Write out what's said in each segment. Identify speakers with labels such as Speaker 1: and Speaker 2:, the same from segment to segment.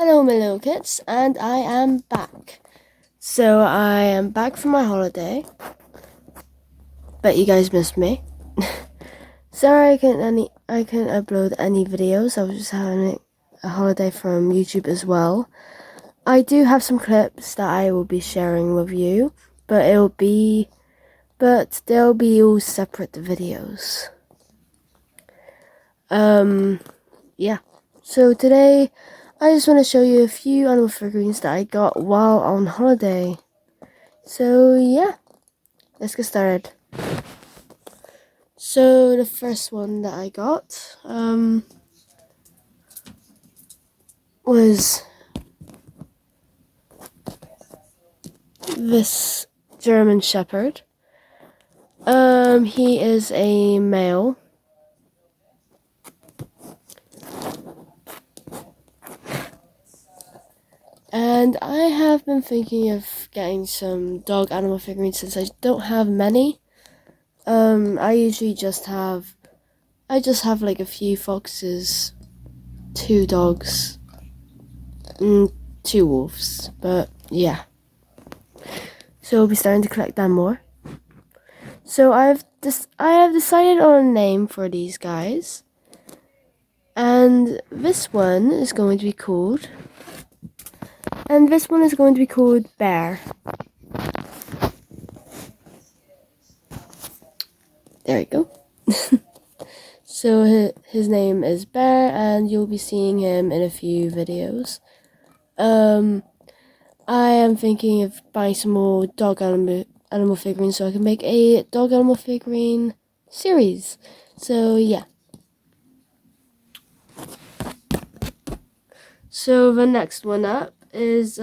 Speaker 1: Hello my little kids, and I am back. So I am back from my holiday. Bet you guys missed me. Sorry I couldn't upload any videos. I was just having a holiday from YouTube as well. I do have some clips that I will be sharing with you, but they'll be all separate videos. Yeah. So today I just want to show you a few animal figurines that I got while on holiday. So yeah, let's get started. So the first one that I got was this German Shepherd. He is a male. And I have been thinking of getting some dog animal figurines since I don't have many. I usually just have like a few foxes, 2 dogs, and 2 wolves, but yeah. So I'll be starting to collect them more. So I have decided on a name for these guys. And this one is going to be called Bear. There we go. So his name is Bear, and you'll be seeing him in a few videos. I am thinking of buying some more dog animal figurines so I can make a dog animal figurine series. So yeah. So the next one up is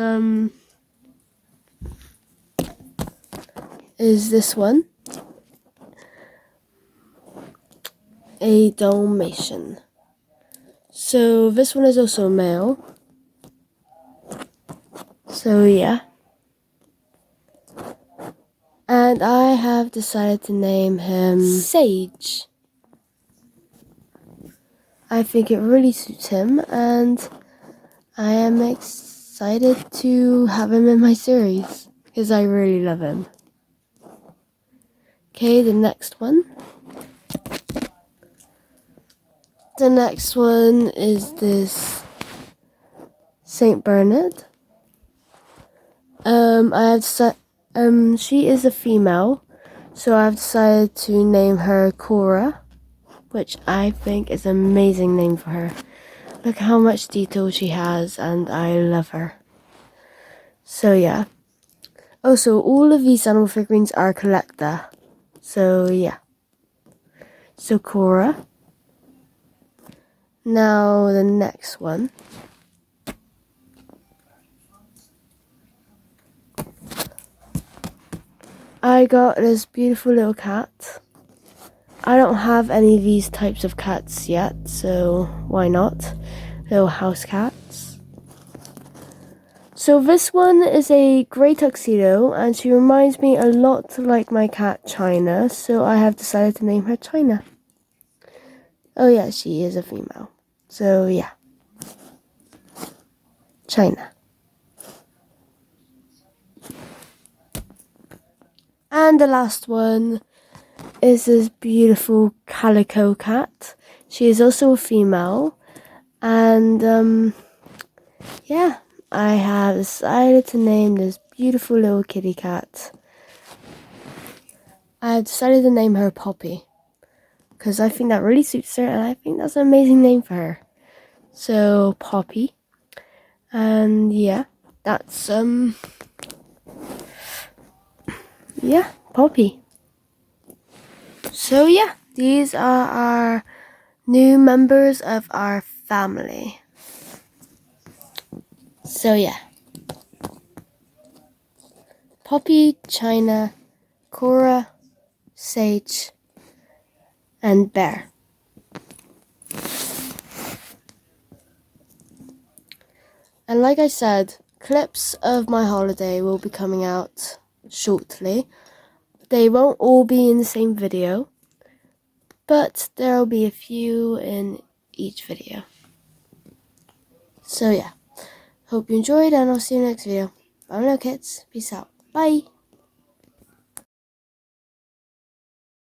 Speaker 1: this one. A Dalmatian. So this one is also a male. So yeah. And I have decided to name him Sage. I think it really suits him, and I am excited to have him in my series because I really love him. Okay, the next one. The next one is this Saint Bernard. She is a female, so I've decided to name her Cora, which I think is an amazing name for her. Look how much detail she has, and I love her. So yeah. Also, all of these animal figurines are collector. So yeah. So Cora. Now the next one. I got this beautiful little cat. I don't have any of these types of cats yet, so why not? Little house cats. So this one is a grey tuxedo, and she reminds me a lot like my cat China, so I have decided to name her China. Oh yeah, she is a female. So yeah. China. And the last one is this beautiful calico cat. She is also a female, and yeah, I have decided to name this beautiful little kitty cat. I have decided to name her Poppy because I think that really suits her, and I think that's an amazing name for her. So Poppy, and yeah, that's yeah, Poppy. So yeah, these are our new members of our family. So yeah. Poppy, China, Cora, Sage, and Bear. And like I said, clips of my holiday will be coming out shortly. They won't all be in the same video, but there will be a few in each video. So yeah. Hope you enjoyed, and I'll see you next video. Bye now, kids. Peace out. Bye.